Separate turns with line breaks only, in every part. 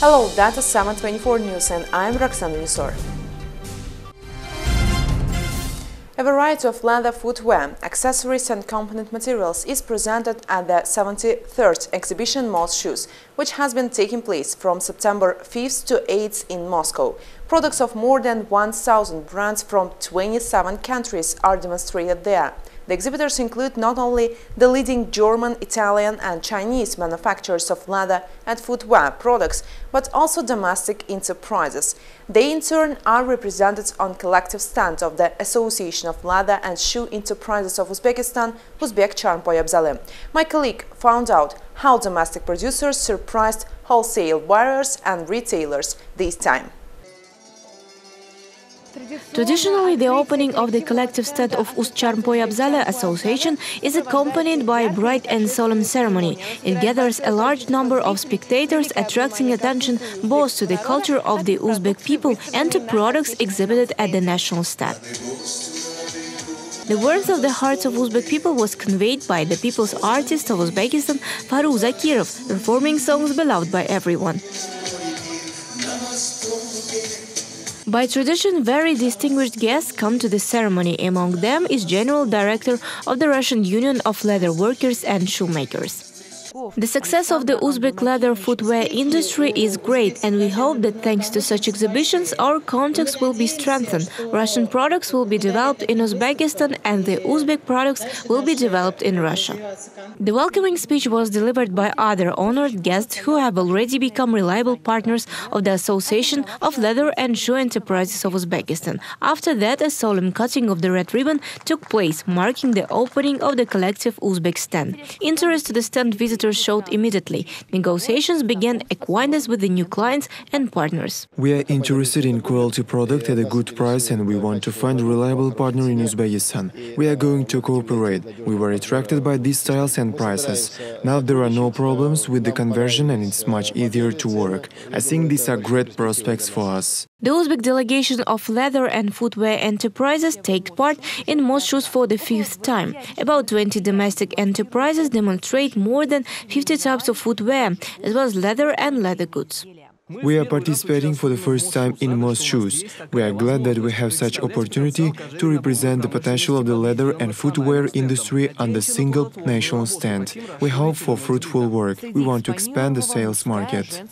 Hello, that is 724 News and I'm Roxana Nisor. A variety of leather footwear, accessories and component materials is presented at the 73rd exhibition Most Shoes, which has been taking place from September 5th to 8th in Moscow. Products of more than 1,000 brands from 27 countries are demonstrated there. The exhibitors include not only the leading German, Italian and Chinese manufacturers of leather and footwear products, but also domestic enterprises. They in turn are represented on collective stand of the Association of Leather and Shoe Enterprises of Uzbekistan, Uzbek Charmpoy. My colleague found out how domestic producers surprised wholesale buyers and retailers this time.
Traditionally, the opening of the collective stand of Uzcharmpoy Association is accompanied by a bright and solemn ceremony. It gathers a large number of spectators, attracting attention both to the culture of the Uzbek people and to products exhibited at the national stand. The warmth of the hearts of Uzbek people was conveyed by the people's artist of Uzbekistan, Farrukh Zakirov, performing songs beloved by everyone. By tradition, very distinguished guests come to the ceremony. Among them is General Director of the Russian Union of Leather Workers and Shoemakers. The success of the Uzbek leather footwear industry is great, and we hope that thanks to such exhibitions our contacts will be strengthened. Russian products will be developed in Uzbekistan and the Uzbek products will be developed in Russia. The welcoming speech was delivered by other honored guests who have already become reliable partners of the Association of Leather and Shoe Enterprises of Uzbekistan. After that, a solemn cutting of the red ribbon took place, marking the opening of the collective Uzbek stand. Interest to the stand visitors showed immediately. Negotiations began acquaintance with the new clients and partners.
We are interested in quality product at a good price and we want to find a reliable partner in Uzbekistan. We are going to cooperate. We were attracted by these styles and prices. Now there are no problems with the conversion and it's much easier to work. I think these are great prospects for us.
The Uzbek delegation of leather and footwear enterprises takes part in Most Shoes for the 5th time. About 20 domestic enterprises demonstrate more than 50 types of footwear, as well as leather and leather goods.
We are participating for the first time in Most Shoes. We are glad that we have such opportunity to represent the potential of the leather and footwear industry on the single national stand. We hope for fruitful work. We want to expand the sales market.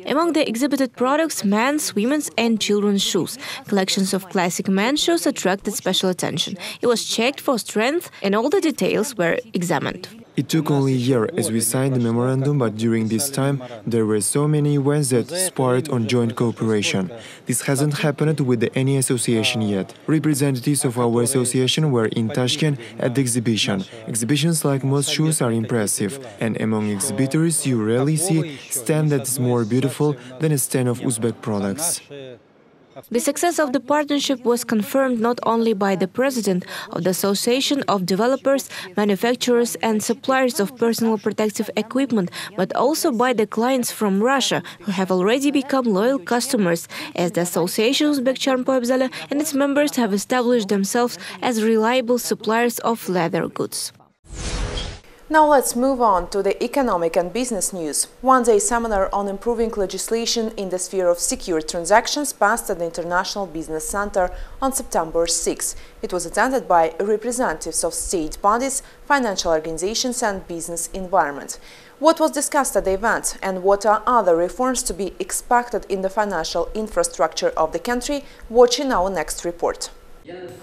Among the exhibited products, men's, women's and children's shoes. Collections of classic men's shoes attracted special attention. It was checked for strength and all the details were examined.
It took only a year as we signed the memorandum, but during this time there were so many events that sparked on joint cooperation. This hasn't happened with any association yet. Representatives of our association were in Tashkent at the exhibition. Exhibitions like Most Shoes are impressive, and among exhibitors you rarely see a stand that is more beautiful than a stand of Uzbek products.
The success of the partnership was confirmed not only by the president of the Association of Developers, Manufacturers and Suppliers of Personal Protective Equipment, but also by the clients from Russia, who have already become loyal customers, as the Association Uzbek Charmpoy and its members have established themselves as reliable suppliers of leather goods.
Now let's move on to the economic and business news. One-day seminar on improving legislation in the sphere of secure transactions passed at the International Business Center on September 6. It was attended by representatives of state bodies, financial organizations and business environment. What was discussed at the event and what are other reforms to be expected in the financial infrastructure of the country? Watch in our next report.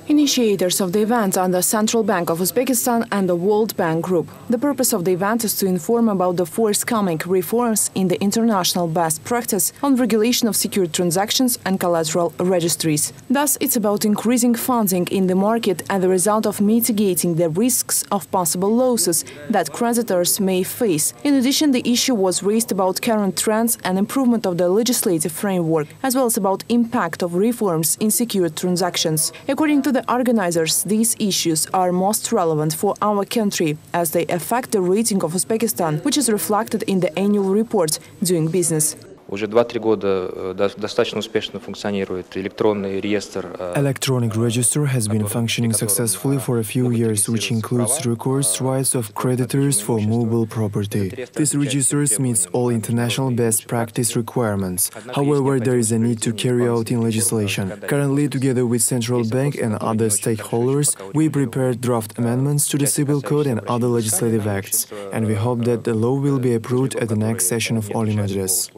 Initiators of the event are the Central Bank of Uzbekistan and the World Bank Group. The purpose of the event is to inform about the forthcoming reforms in the international best practice on regulation of secure transactions and collateral registries. Thus, it's about increasing funding in the market as a result of mitigating the risks of possible losses that creditors may face. In addition, the issue was raised about current trends and improvement of the legislative framework, as well as about impact of reforms in secure transactions. According to the organizers, these issues are most relevant for our country as they affect the rating of Uzbekistan, which is reflected in the annual report Doing Business.
Уже 2-3 года достаточно успешно функционирует электронный реестр.
Electronic register has been functioning successfully for a few years, which includes records rights of creditors for movable property. This register meets all international best practice requirements. However, there is a need to carry out in legislation. Currently, together with Central Bank and other stakeholders, we prepared draft amendments to the Civil Code and other legislative acts, and we hope that the law will be approved at the next session of Oli Majlis.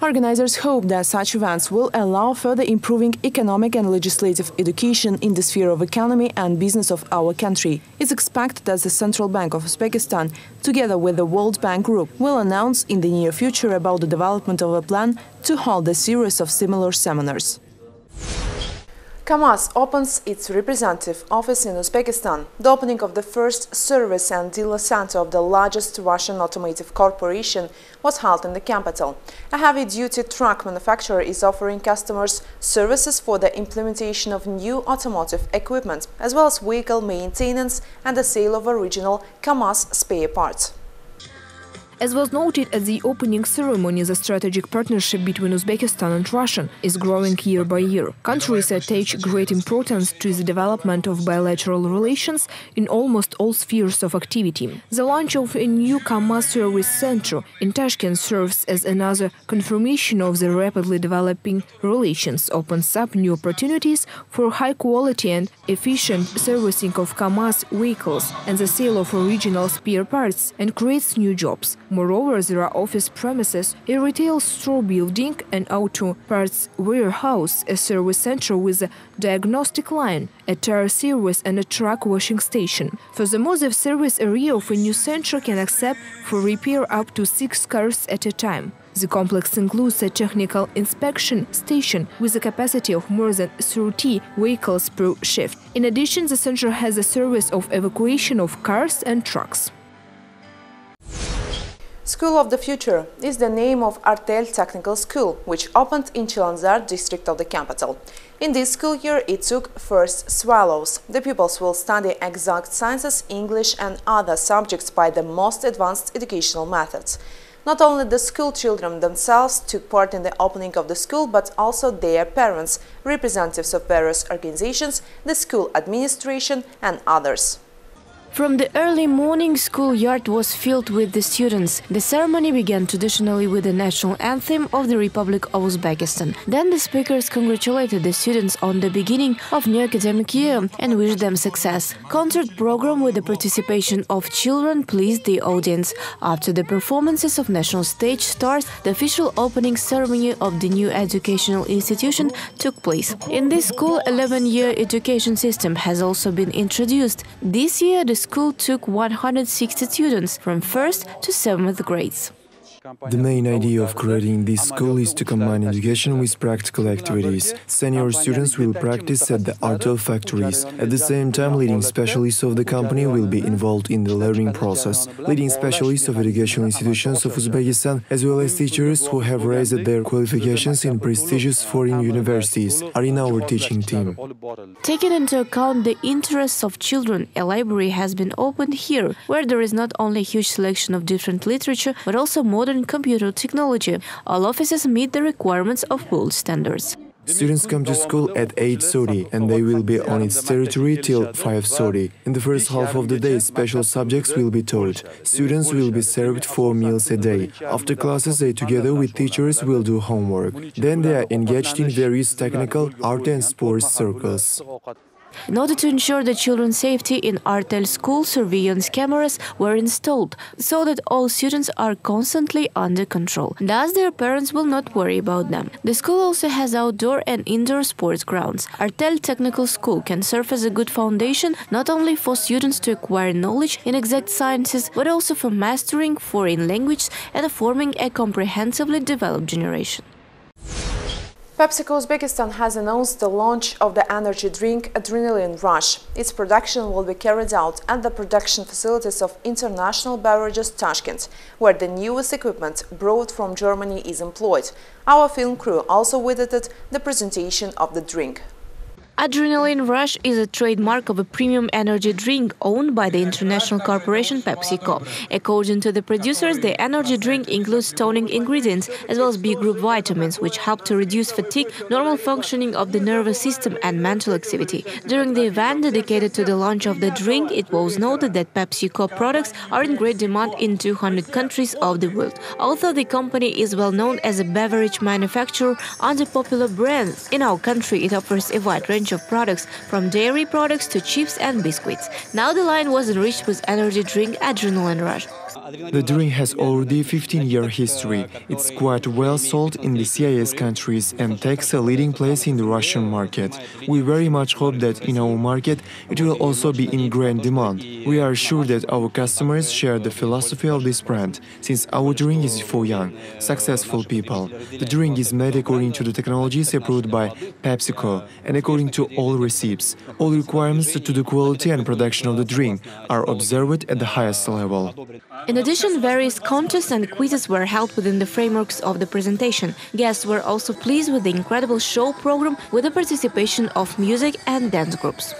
Organizers hope that such events will allow further improving economic and legislative education in the sphere of economy and business of our country. It's expected that the Central Bank of Uzbekistan, together with the World Bank Group, will announce in the near future about the development of a plan to hold a series of similar seminars.
KAMAZ opens its representative office in Uzbekistan. The opening of the first service and dealer center of the largest Russian automotive corporation was held in the capital. A heavy-duty truck manufacturer is offering customers services for the implementation of new automotive equipment, as well as vehicle maintenance and the sale of original KAMAZ spare parts.
As was noted at the opening ceremony, the strategic partnership between Uzbekistan and Russia is growing year by year. Countries attach great importance to the development of bilateral relations in almost all spheres of activity. The launch of a new KAMAZ service center in Tashkent serves as another confirmation of the rapidly developing relations, opens up new opportunities for high-quality and efficient servicing of KAMAZ vehicles and the sale of original spare parts, and creates new jobs. Moreover, there are office premises, a retail store building, an auto parts warehouse, a service center with a diagnostic line, a tire service and a truck washing station. Furthermore, the service area of a new center can accept for repair up to 6 cars at a time. The complex includes a technical inspection station with a capacity of more than 30 vehicles per shift. In addition, the center has a service of evacuation of cars and trucks.
School of the Future is the name of Artel Technical School, which opened in Chilanzar district of the capital. In this school year, it took first swallows. The pupils will study exact sciences, English and other subjects by the most advanced educational methods. Not only the school children themselves took part in the opening of the school, but also their parents, representatives of various organizations, the school administration and others.
From the early morning, schoolyard was filled with the students. The ceremony began traditionally with the national anthem of the Republic of Uzbekistan. Then the speakers congratulated the students on the beginning of new academic year and wished them success. Concert program with the participation of children pleased the audience. After the performances of national stage stars, the official opening ceremony of the new educational institution took place. In this school, 11-year education system has also been introduced. This year, the school took 160 students from 1st to 7th grades.
The main idea of creating this school is to combine education with practical activities. Senior students will practice at the Artel factories. At the same time, leading specialists of the company will be involved in the learning process. Leading specialists of educational institutions of Uzbekistan, as well as teachers who have raised their qualifications in prestigious foreign universities, are in our teaching team.
Taking into account the interests of children, a library has been opened here, where there is not only a huge selection of different literature, but also modern computer technology. All offices meet the requirements of world standards.
Students come to school at 8:30 and they will be on its territory till 5:30. In the first half of the day, special subjects will be taught. Students will be served 4 meals a day. After classes, they together with teachers will do homework. Then they are engaged in various technical, art and sports circles.
In order to ensure the children's safety in Artel school, surveillance cameras were installed so that all students are constantly under control. Thus, their parents will not worry about them. The school also has outdoor and indoor sports grounds. Artel Technical School can serve as a good foundation not only for students to acquire knowledge in exact sciences, but also for mastering foreign languages and forming a comprehensively developed generation.
PepsiCo Uzbekistan has announced the launch of the energy drink Adrenaline Rush. Its production will be carried out at the production facilities of International Beverages Tashkent, where the newest equipment brought from Germany is employed. Our film crew also visited the presentation of the drink.
Adrenaline Rush is a trademark of a premium energy drink owned by the international corporation PepsiCo. According to the producers, the energy drink includes toning ingredients as well as B group vitamins, which help to reduce fatigue, normal functioning of the nervous system and mental activity. During the event dedicated to the launch of the drink, it was noted that PepsiCo products are in great demand in 200 countries of the world. Although the company is well known as a beverage manufacturer under popular brands, in our country it offers a wide range of products, from dairy products to chips and biscuits. Now the line was enriched with energy drink Adrenaline Rush.
The drink has already a 15-year history. It's quite well sold in the CIS countries and takes a leading place in the Russian market. We very much hope that in our market it will also be in great demand. We are sure that our customers share the philosophy of this brand, since our drink is for young, successful people. The drink is made according to the technologies approved by PepsiCo and according to all receipts. All requirements to the quality and production of the drink are observed at the highest level.
In addition, various contests and quizzes were held within the frameworks of the presentation. Guests were also pleased with the incredible show program with the participation of music and dance groups.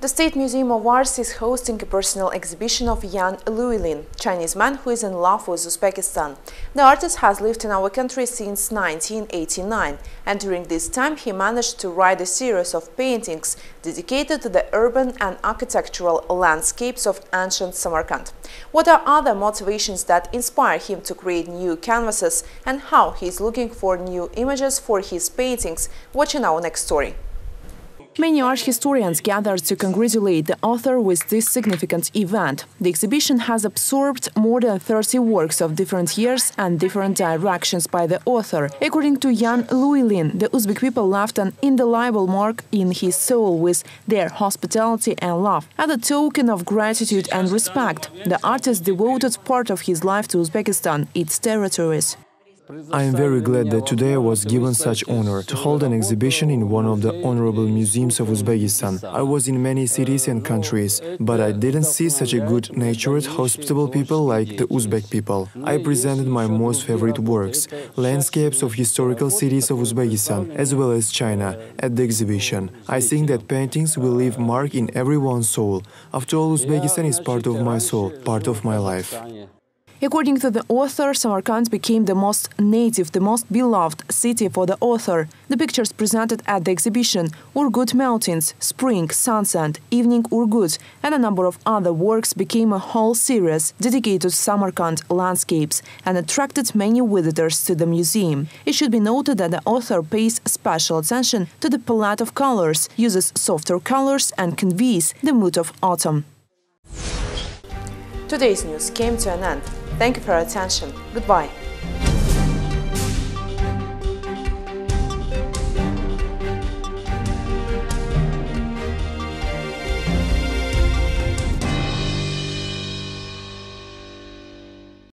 The State Museum of Arts is hosting a personal exhibition of Yan Luilin, Chinese man who is in love with Uzbekistan. The artist has lived in our country since 1989, and during this time he managed to write a series of paintings dedicated to the urban and architectural landscapes of ancient Samarkand. What are other motivations that inspire him to create new canvases, and how he is looking for new images for his paintings? Watch in our next story.
Many art historians gathered to congratulate the author with this significant event. The exhibition has absorbed more than 30 works of different years and different directions by the author. According to Yan Luilin, the Uzbek people left an indelible mark in his soul with their hospitality and love. As a token of gratitude and respect, the artist devoted part of his life to Uzbekistan, its territories.
I am very glad that today I was given such honor to hold an exhibition in one of the honorable museums of Uzbekistan. I was in many cities and countries, but I didn't see such a good-natured, hospitable people like the Uzbek people. I presented my most favorite works, landscapes of historical cities of Uzbekistan, as well as China, at the exhibition. I think that paintings will leave mark in everyone's soul. After all, Uzbekistan is part of my soul, part of my life.
According to the author, Samarkand became the most native, the most beloved city for the author. The pictures presented at the exhibition, Urgut Mountains, Spring, Sunset, Evening Urgut, and a number of other works became a whole series dedicated to Samarkand landscapes and attracted many visitors to the museum. It should be noted that the author pays special attention to the palette of colors, uses softer colors and conveys the mood of autumn.
Today's news came to an end. Thank you for your attention. Goodbye.